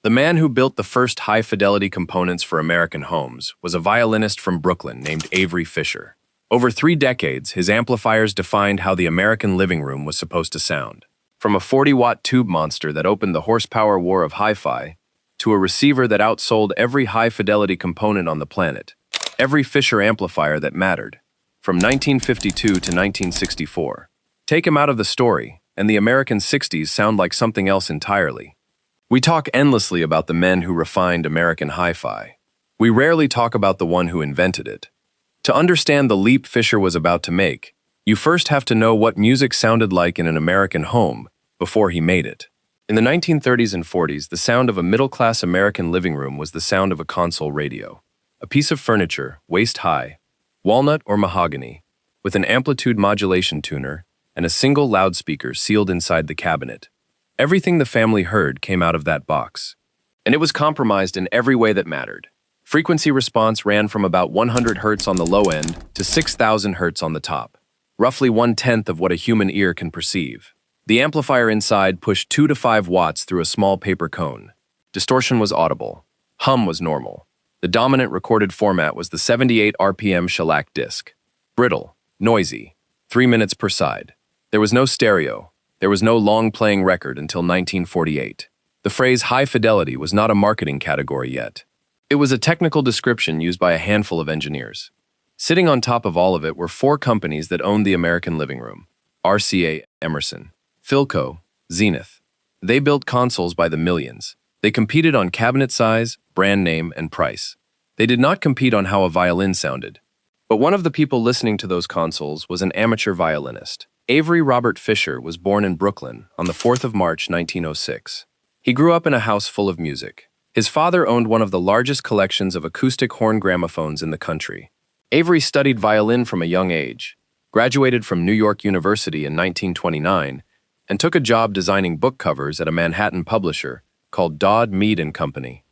The man who built the first high-fidelity components for American homes was a violinist from Brooklyn named Avery Fisher. Over 3 decades, his amplifiers defined how the American living room was supposed to sound. From a 40-watt tube monster that opened the horsepower war of hi-fi, to a receiver that outsold every high-fidelity component on the planet, every Fisher amplifier that mattered, from 1952 to 1964. Take him out of the story, and the American 60s sound like something else entirely. We talk endlessly about the men who refined American hi-fi. We rarely talk about the one who invented it. To understand the leap Fisher was about to make, you first have to know what music sounded like in an American home before he made it. In the 1930s and 40s, the sound of a middle-class American living room was the sound of a console radio. A piece of furniture, waist-high, walnut or mahogany, with an amplitude modulation tuner and a single loudspeaker sealed inside the cabinet. Everything the family heard came out of that box. And it was compromised in every way that mattered. Frequency response ran from about 100 Hz on the low end to 6,000 Hz on the top, roughly 1/10 of what a human ear can perceive. The amplifier inside pushed 2 to 5 watts through a small paper cone. Distortion was audible. Hum was normal. The dominant recorded format was the 78 RPM shellac disc. Brittle, noisy, 3 minutes per side. There was no stereo. There was no long-playing record until 1948. The phrase high fidelity was not a marketing category yet. It was a technical description used by a handful of engineers. Sitting on top of all of it were 4 companies that owned the American living room: RCA, Emerson, Philco, Zenith. They built consoles by the millions. They competed on cabinet size, brand name, and price. They did not compete on how a violin sounded. But one of the people listening to those consoles was an amateur violinist. Avery Robert Fisher was born in Brooklyn on the 4th of March, 1906. He grew up in a house full of music. His father owned one of the largest collections of acoustic horn gramophones in the country. Avery studied violin from a young age, graduated from New York University in 1929, and took a job designing book covers at a Manhattan publisher called Dodd, Mead & Company.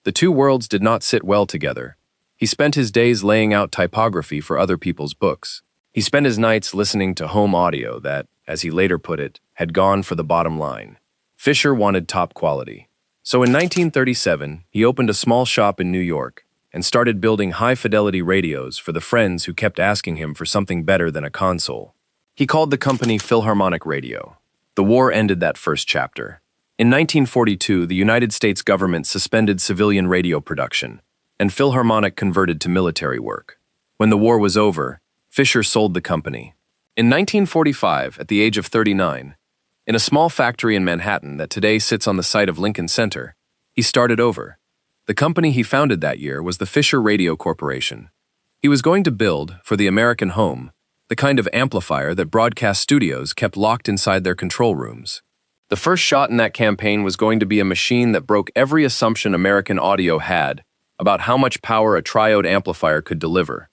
The two worlds did not sit well together. He spent his days laying out typography for other people's books. He spent his nights listening to home audio that, as he later put it, had gone for the bottom line. Fisher wanted top quality. So in 1937, he opened a small shop in New York and started building high-fidelity radios for the friends who kept asking him for something better than a console. He called the company Philharmonic Radio. The war ended that first chapter. In 1942, the United States government suspended civilian radio production, and Philharmonic converted to military work. When the war was over, Fisher sold the company. In 1945, at the age of 39, in a small factory in Manhattan that today sits on the site of Lincoln Center, he started over. The company he founded that year was the Fisher Radio Corporation. He was going to build, for the American home, the kind of amplifier that broadcast studios kept locked inside their control rooms. The first shot in that campaign was going to be a machine that broke every assumption American audio had about how much power a triode amplifier could deliver.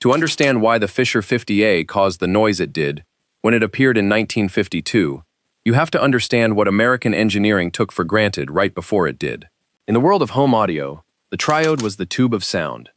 To understand why the Fisher 50A caused the noise it did when it appeared in 1952, you have to understand what American engineering took for granted right before it did. In the world of home audio, the triode was the tube of sound,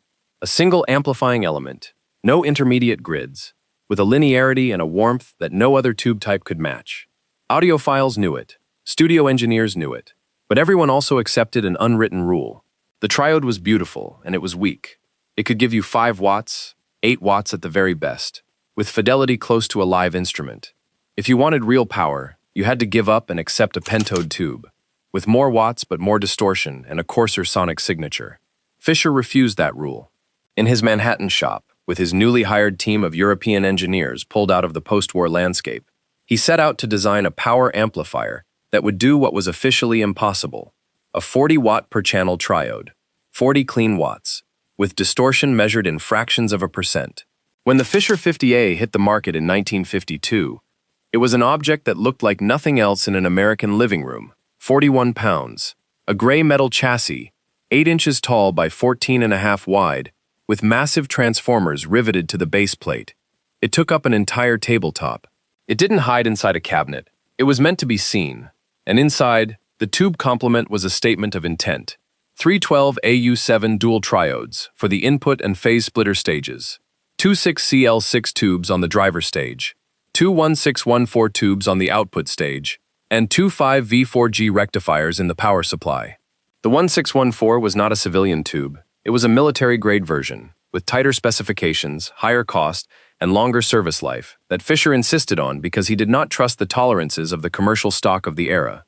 a single amplifying element, no intermediate grids, with a linearity and a warmth that no other tube type could match. Audiophiles knew it, studio engineers knew it, but everyone also accepted an unwritten rule. The triode was beautiful, and it was weak. It could give you 5 watts, 8 watts at the very best, with fidelity close to a live instrument. If you wanted real power, you had to give up and accept a pentode tube, with more watts but more distortion and a coarser sonic signature. Fisher refused that rule. In his Manhattan shop, with his newly hired team of European engineers pulled out of the post-war landscape, he set out to design a power amplifier that would do what was officially impossible: a 40-watt per channel triode, 40 clean watts, with distortion measured in fractions of a percent. When the Fisher 50A hit the market in 1952, it was an object that looked like nothing else in an American living room: 41 pounds, a gray metal chassis, 8 inches tall by 14.5 wide, with massive transformers riveted to the base plate. It took up an entire tabletop. It didn't hide inside a cabinet. It was meant to be seen. And inside, the tube complement was a statement of intent. 312 AU7 dual triodes for the input and phase splitter stages, 26CL6 tubes on the driver stage, 21614 tubes on the output stage, and 25V4G rectifiers in the power supply. The 1614 was not a civilian tube. It was a military-grade version, with tighter specifications, higher cost, and longer service life that Fisher insisted on because he did not trust the tolerances of the commercial stock of the era.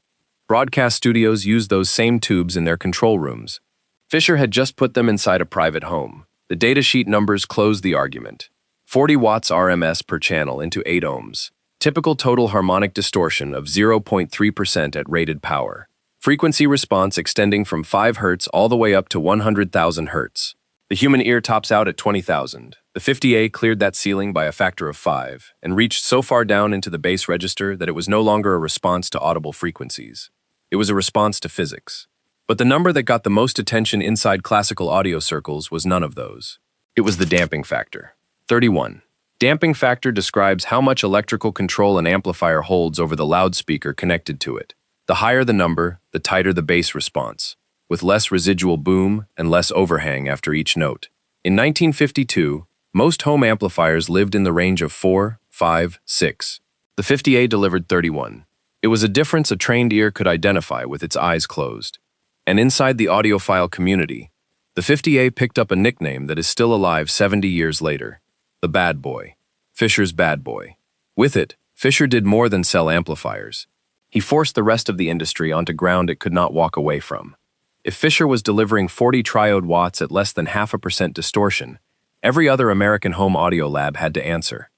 Broadcast studios used those same tubes in their control rooms. Fisher had just put them inside a private home. The datasheet numbers closed the argument. 40 watts RMS per channel into 8 ohms. Typical total harmonic distortion of 0.3% at rated power. Frequency response extending from 5 Hz all the way up to 100,000 Hz. The human ear tops out at 20,000. The 50A cleared that ceiling by a factor of 5 and reached so far down into the bass register that it was no longer a response to audible frequencies. It was a response to physics. But the number that got the most attention inside classical audio circles was none of those. It was the damping factor. 31. Damping factor describes how much electrical control an amplifier holds over the loudspeaker connected to it. The higher the number, the tighter the bass response, with less residual boom and less overhang after each note. In 1952, most home amplifiers lived in the range of 4, 5, 6. The 50A delivered 31. It was a difference a trained ear could identify with its eyes closed. And inside the audiophile community, the 50A picked up a nickname that is still alive 70 years later. The Bad Boy. Fisher's Bad Boy. With it, Fisher did more than sell amplifiers. He forced the rest of the industry onto ground it could not walk away from. If Fisher was delivering 40 triode watts at less than 0.5% distortion, every other American home audio lab had to answer.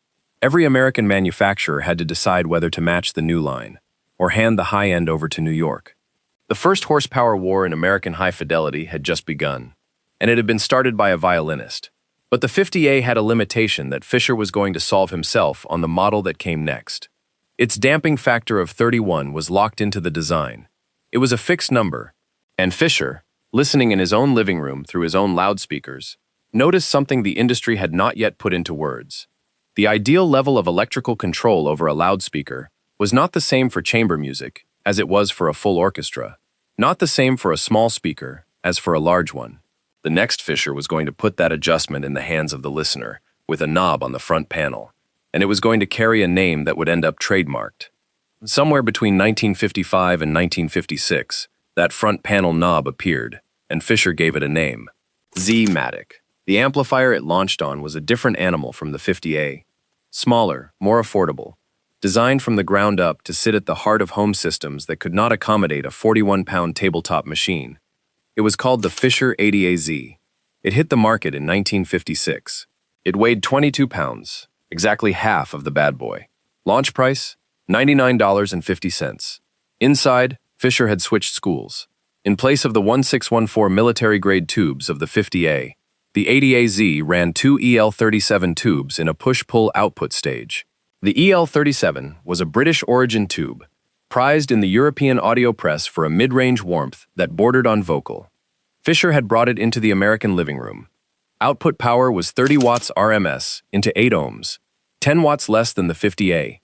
Every American manufacturer had to decide whether to match the new line, or hand the high end over to New York. The first horsepower war in American high fidelity had just begun, and it had been started by a violinist. But the 50A had a limitation that Fisher was going to solve himself on the model that came next. Its damping factor of 31 was locked into the design. It was a fixed number, and Fisher, listening in his own living room through his own loudspeakers, noticed something the industry had not yet put into words. The ideal level of electrical control over a loudspeaker was not the same for chamber music as it was for a full orchestra, not the same for a small speaker as for a large one. The next Fisher was going to put that adjustment in the hands of the listener, with a knob on the front panel, and it was going to carry a name that would end up trademarked. Somewhere between 1955 and 1956, that front panel knob appeared, and Fisher gave it a name. Z-matic. The amplifier it launched on was a different animal from the 50A. Smaller, more affordable, designed from the ground up to sit at the heart of home systems that could not accommodate a 41-pound tabletop machine. It was called the Fisher 80AZ. It hit the market in 1956. It weighed 22 pounds, exactly half of the Bad Boy. Launch price, $99.50. Inside, Fisher had switched schools. In place of the 1614 military-grade tubes of the 50A, the 80AZ ran 2 EL37 tubes in a push-pull output stage. The EL37 was a British origin tube, prized in the European audio press for a mid-range warmth that bordered on vocal. Fisher had brought it into the American living room. Output power was 30 watts RMS into 8 ohms, 10 watts less than the 50A.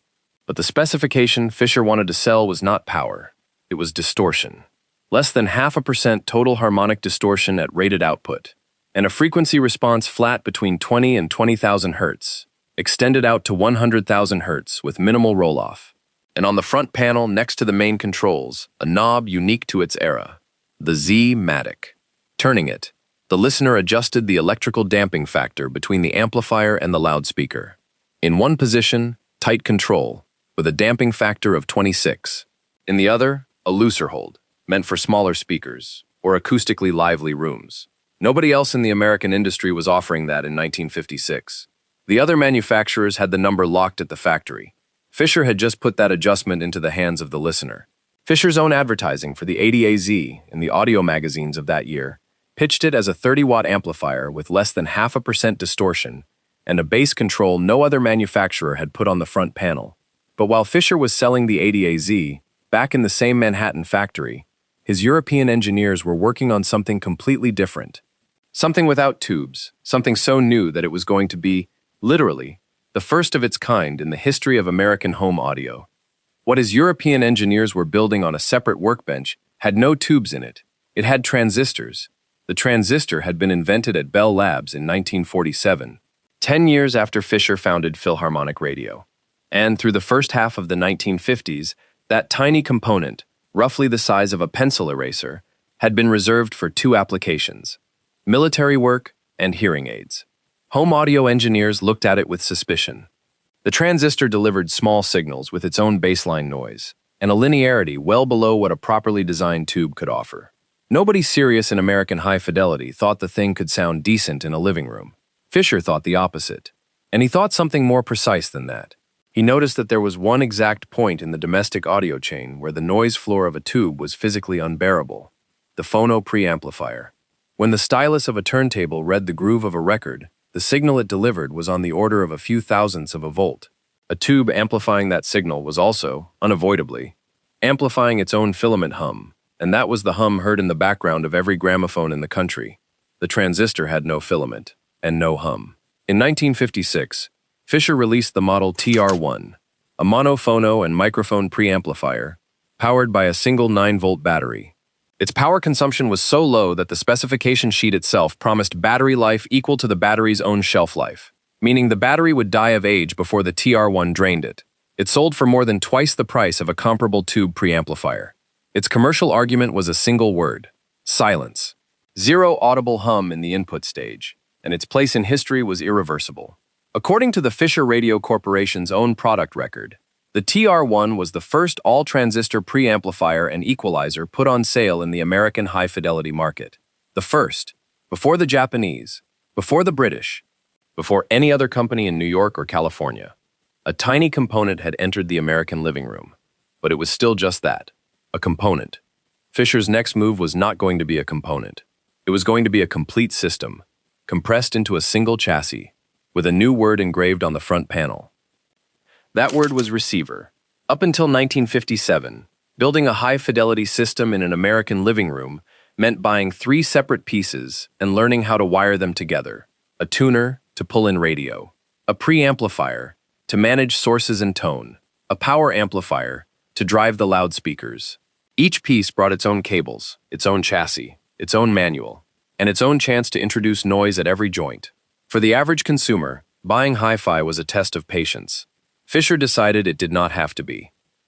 But the specification Fisher wanted to sell was not power, it was distortion. Less than 0.5% total harmonic distortion at rated output, and a frequency response flat between 20 and 20,000 Hz, extended out to 100,000 Hz with minimal roll-off. And on the front panel next to the main controls, a knob unique to its era, the Z-matic. Turning it, the listener adjusted the electrical damping factor between the amplifier and the loudspeaker. In one position, tight control, with a damping factor of 26. In the other, a looser hold, meant for smaller speakers or acoustically lively rooms. Nobody else in the American industry was offering that in 1956. The other manufacturers had the number locked at the factory. Fisher had just put that adjustment into the hands of the listener. Fisher's own advertising for the 80AZ in the audio magazines of that year pitched it as a 30-watt amplifier with less than 0.5% distortion and a bass control no other manufacturer had put on the front panel. But while Fisher was selling the 80AZ, back in the same Manhattan factory, his European engineers were working on something completely different. Something without tubes, something so new that it was going to be, literally, the first of its kind in the history of American home audio. What his European engineers were building on a separate workbench had no tubes in it. It had transistors. The transistor had been invented at Bell Labs in 1947, 10 years after Fisher founded Philharmonic Radio. And through the first half of the 1950s, that tiny component, roughly the size of a pencil eraser, had been reserved for two applications: military work and hearing aids. Home audio engineers looked at it with suspicion. The transistor delivered small signals with its own baseline noise, and a linearity well below what a properly designed tube could offer. Nobody serious in American high fidelity thought the thing could sound decent in a living room. Fisher thought the opposite, and he thought something more precise than that. He noticed that there was one exact point in the domestic audio chain where the noise floor of a tube was physically unbearable: the phono preamplifier. When the stylus of a turntable read the groove of a record, the signal it delivered was on the order of a few thousandths of a volt. A tube amplifying that signal was also, unavoidably, amplifying its own filament hum, and that was the hum heard in the background of every gramophone in the country. The transistor had no filament, and no hum. In 1956, Fisher released the model TR1, a monophono and microphone preamplifier, powered by a single 9-volt battery. Its power consumption was so low that the specification sheet itself promised battery life equal to the battery's own shelf life, meaning the battery would die of age before the TR1 drained it. It sold for more than twice the price of a comparable tube preamplifier. Its commercial argument was a single word: silence. Zero audible hum in the input stage, and its place in history was irreversible. According to the Fisher Radio Corporation's own product record, the TR1 was the first all-transistor preamplifier and equalizer put on sale in the American high-fidelity market. The first, before the Japanese, before the British, before any other company in New York or California. A tiny component had entered the American living room, but it was still just that, a component. Fisher's next move was not going to be a component. It was going to be a complete system, compressed into a single chassis, with a new word engraved on the front panel. That word was receiver. Up until 1957, building a high-fidelity system in an American living room meant buying 3 separate pieces and learning how to wire them together: a tuner to pull in radio, a preamplifier to manage sources and tone, a power amplifier to drive the loudspeakers. Each piece brought its own cables, its own chassis, its own manual, and its own chance to introduce noise at every joint. For the average consumer, buying hi-fi was a test of patience. Fisher decided it did not have to be.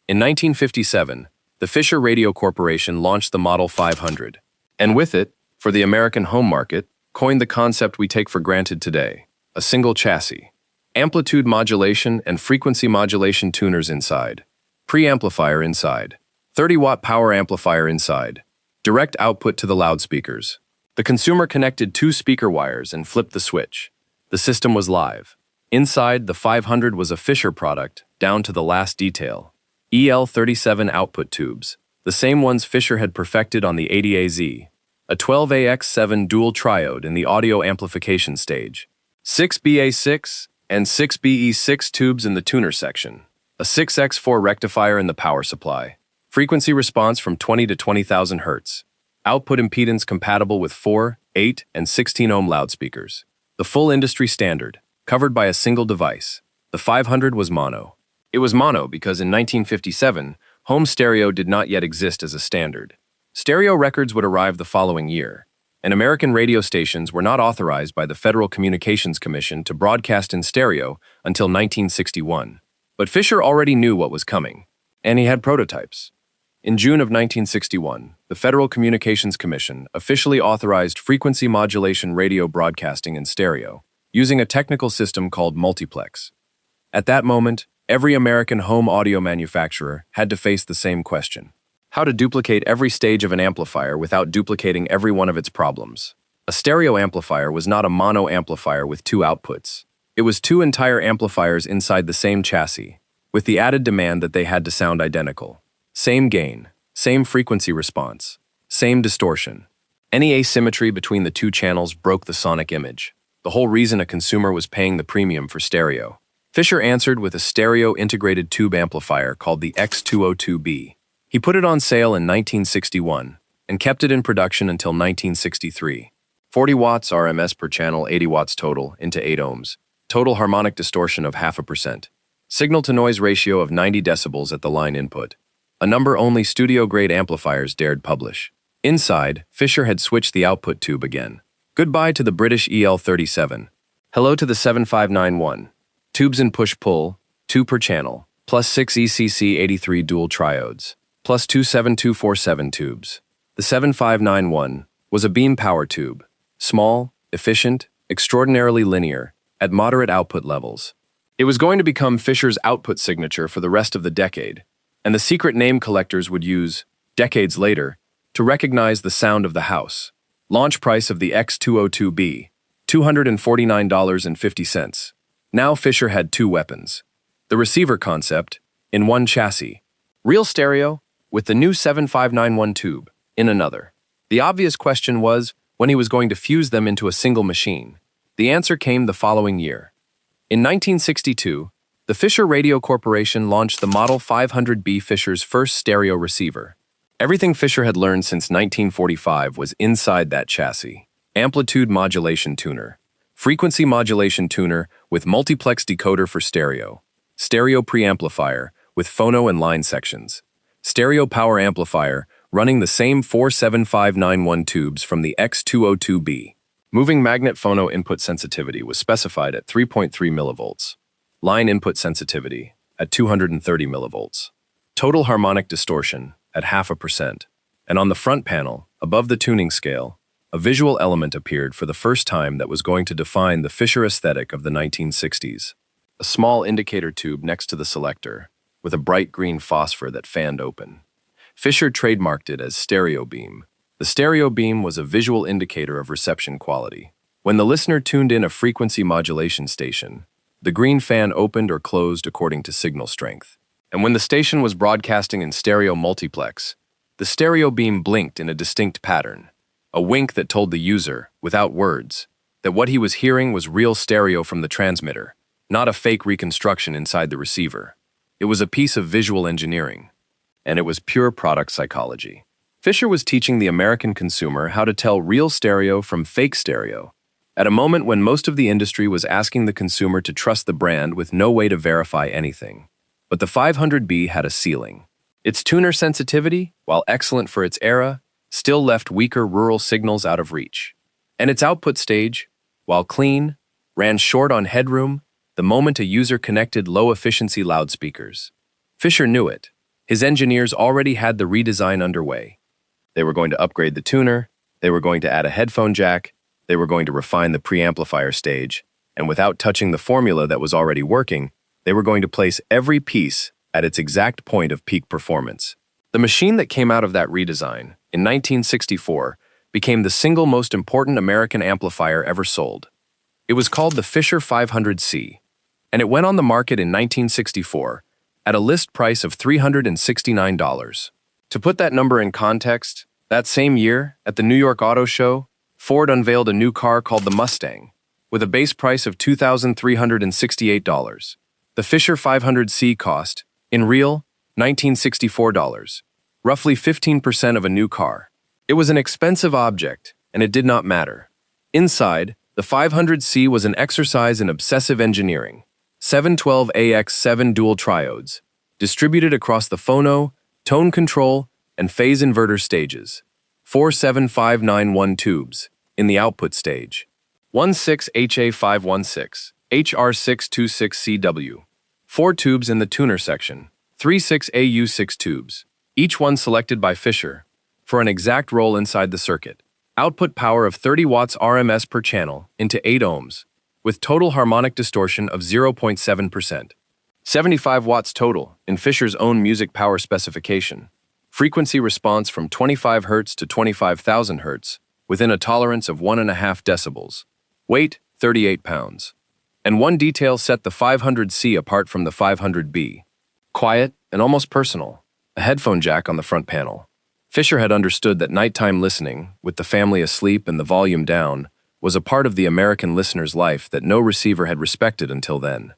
In 1957, the Fisher Radio Corporation launched the Model 500, and with it, for the American home market, coined the concept we take for granted today: a single chassis, amplitude modulation and frequency modulation tuners inside, preamplifier inside, 30-watt power amplifier inside, direct output to the loudspeakers. The consumer connected 2 speaker wires and flipped the switch. The system was live. Inside, the 500 was a Fisher product, down to the last detail. EL37 output tubes, the same ones Fisher had perfected on the 80AZ. A 12AX7 dual triode in the audio amplification stage. 6 BA6 and 6 BE6 tubes in the tuner section. A 6X4 rectifier in the power supply. Frequency response from 20 to 20,000 Hz. Output impedance compatible with 4, 8, and 16 ohm loudspeakers. The full industry standard, covered by a single device. The 500 was mono. It was mono because in 1957, home stereo did not yet exist as a standard. Stereo records would arrive the following year, and American radio stations were not authorized by the Federal Communications Commission to broadcast in stereo until 1961. But Fisher already knew what was coming, and he had prototypes. In June of 1961, the Federal Communications Commission officially authorized frequency modulation radio broadcasting in stereo, using a technical system called multiplex. At that moment, every American home audio manufacturer had to face the same question: how to duplicate every stage of an amplifier without duplicating every one of its problems. A stereo amplifier was not a mono amplifier with 2 outputs. It was 2 entire amplifiers inside the same chassis, with the added demand that they had to sound identical. Same gain, same frequency response, same distortion. Any asymmetry between the 2 channels broke the sonic image. The whole reason a consumer was paying the premium for stereo. Fisher answered with a stereo integrated tube amplifier called the X202B. He put it on sale in 1961 and kept it in production until 1963. 40 watts RMS per channel, 80 watts total, into 8 ohms. Total harmonic distortion of 0.5%. Signal-to-noise ratio of 90 decibels at the line input. A number only studio-grade amplifiers dared publish. Inside, Fisher had switched the output tube again. Goodbye to the British EL37. Hello to the 7591. Tubes in push-pull, 2 per channel, plus 6 ECC83 dual triodes, plus 2 7247 tubes. The 7591 was a beam power tube, small, efficient, extraordinarily linear, at moderate output levels. It was going to become Fisher's output signature for the rest of the decade, and the secret name collectors would use, decades later, to recognize the sound of the house. Launch price of the X202B, $249.50. Now Fisher had two weapons. The receiver concept, in one chassis. Real stereo, with the new 7591 tube, in another. The obvious question was when he was going to fuse them into a single machine. The answer came the following year. In 1962, the Fisher Radio Corporation launched the Model 500B, Fisher's first stereo receiver. Everything Fisher had learned since 1945 was inside that chassis. Amplitude modulation tuner, frequency modulation tuner with multiplex decoder for stereo preamplifier with phono and line sections, stereo power amplifier running the same 47591 tubes from the X202B. Moving magnet phono input sensitivity was specified at 3.3 millivolts. Line input sensitivity at 230 millivolts. Total harmonic distortion at 0.5%. And on the front panel, above the tuning scale, a visual element appeared for the first time that was going to define the Fisher aesthetic of the 1960s. A small indicator tube next to the selector, with a bright green phosphor that fanned open. Fisher trademarked it as stereo beam. The stereo beam was a visual indicator of reception quality. When the listener tuned in a frequency modulation station, the green fan opened or closed according to signal strength. And when the station was broadcasting in stereo multiplex, the stereo beam blinked in a distinct pattern, a wink that told the user, without words, that what he was hearing was real stereo from the transmitter, not a fake reconstruction inside the receiver. It was a piece of visual engineering, and it was pure product psychology. Fisher was teaching the American consumer how to tell real stereo from fake stereo, at a moment when most of the industry was asking the consumer to trust the brand with no way to verify anything. But the 500B had a ceiling. Its tuner sensitivity, while excellent for its era, still left weaker rural signals out of reach. And its output stage, while clean, ran short on headroom the moment a user connected low-efficiency loudspeakers. Fisher knew it. His engineers already had the redesign underway. They were going to upgrade the tuner, they were going to add a headphone jack, they were going to refine the preamplifier stage, and without touching the formula that was already working, they were going to place every piece at its exact point of peak performance. The machine that came out of that redesign, in 1964, became the single most important American amplifier ever sold. It was called the Fisher 500C, and it went on the market in 1964 at a list price of $369. To put that number in context, that same year, at the New York Auto Show, Ford unveiled a new car called the Mustang, with a base price of $2,368. The Fisher 500C cost, in real, $1,964, roughly 15% of a new car. It was an expensive object, and it did not matter. Inside, the 500C was an exercise in obsessive engineering. 712AX7 dual triodes, distributed across the phono, tone control, and phase inverter stages. 47591 tubes, in the output stage. 16HA516, HR626CW. 4 tubes in the tuner section. 36AU6 tubes, each one selected by Fisher, for an exact role inside the circuit. Output power of 30 watts RMS per channel into 8 ohms, with total harmonic distortion of 0.7%. 75 watts total in Fisher's own music power specification. Frequency response from 25 Hz to 25,000 Hz, within a tolerance of 1.5 decibels. Weight, 38 pounds. And one detail set the 500C apart from the 500B. Quiet and almost personal, a headphone jack on the front panel. Fisher had understood that nighttime listening, with the family asleep and the volume down, was a part of the American listener's life that no receiver had respected until then.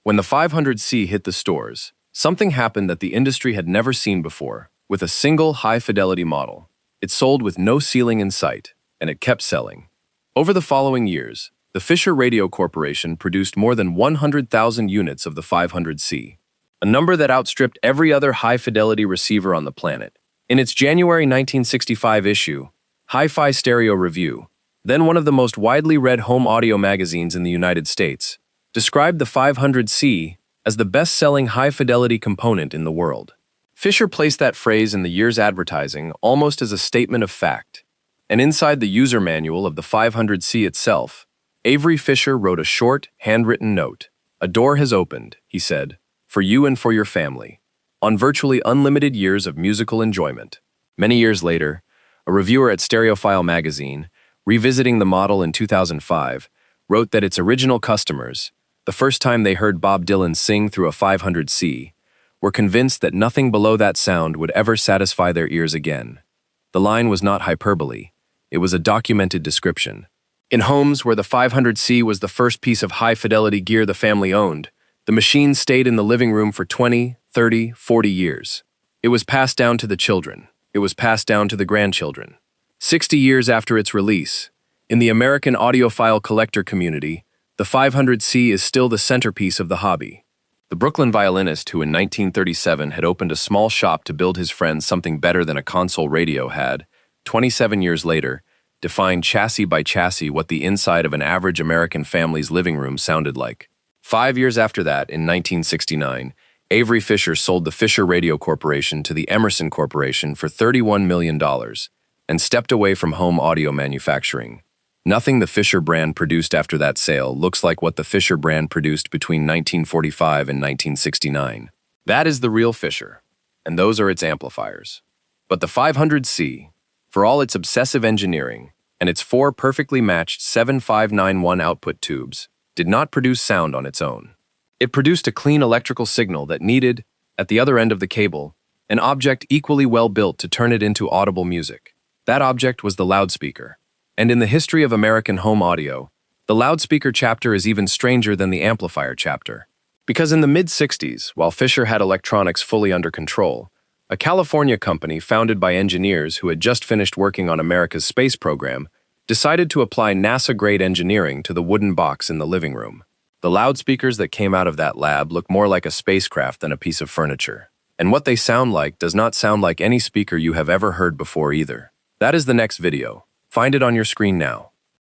When the 500C hit the stores, something happened that the industry had never seen before. With a single high-fidelity model, it sold with no ceiling in sight, and it kept selling. Over the following years, the Fisher Radio Corporation produced more than 100,000 units of the 500C, a number that outstripped every other high-fidelity receiver on the planet. In its January 1965 issue, Hi-Fi Stereo Review, then one of the most widely read home audio magazines in the United States, described the 500C as the best-selling high-fidelity component in the world. Fisher placed that phrase in the year's advertising almost as a statement of fact. And inside the user manual of the 500C itself, Avery Fisher wrote a short, handwritten note. "A door has opened," he said, "for you and for your family, on virtually unlimited years of musical enjoyment." Many years later, a reviewer at Stereophile magazine, revisiting the model in 2005, wrote that its original customers, the first time they heard Bob Dylan sing through a 500C, were convinced that nothing below that sound would ever satisfy their ears again. The line was not hyperbole. It was a documented description. In homes where the 500C was the first piece of high-fidelity gear the family owned, the machine stayed in the living room for 20, 30, 40 years. It was passed down to the children. It was passed down to the grandchildren. 60 years after its release, in the American audiophile collector community, the 500C is still the centerpiece of the hobby. The Brooklyn violinist who in 1937 had opened a small shop to build his friends something better than a console radio had, 27 years later, defined chassis by chassis what the inside of an average American family's living room sounded like. 5 years after that, in 1969, Avery Fisher sold the Fisher Radio Corporation to the Emerson Corporation for $31 million and stepped away from home audio manufacturing. Nothing the Fisher brand produced after that sale looks like what the Fisher brand produced between 1945 and 1969. That is the real Fisher, and those are its amplifiers. But the 500C, for all its obsessive engineering and its 4 perfectly matched 7591 output tubes, did not produce sound on its own. It produced a clean electrical signal that needed, at the other end of the cable, an object equally well built to turn it into audible music. That object was the loudspeaker. And in the history of American home audio, the loudspeaker chapter is even stranger than the amplifier chapter. Because in the mid-60s, while Fisher had electronics fully under control, a California company founded by engineers who had just finished working on America's space program decided to apply NASA-grade engineering to the wooden box in the living room. The loudspeakers that came out of that lab look more like a spacecraft than a piece of furniture. And what they sound like does not sound like any speaker you have ever heard before either. That is the next video. Find it on your screen now.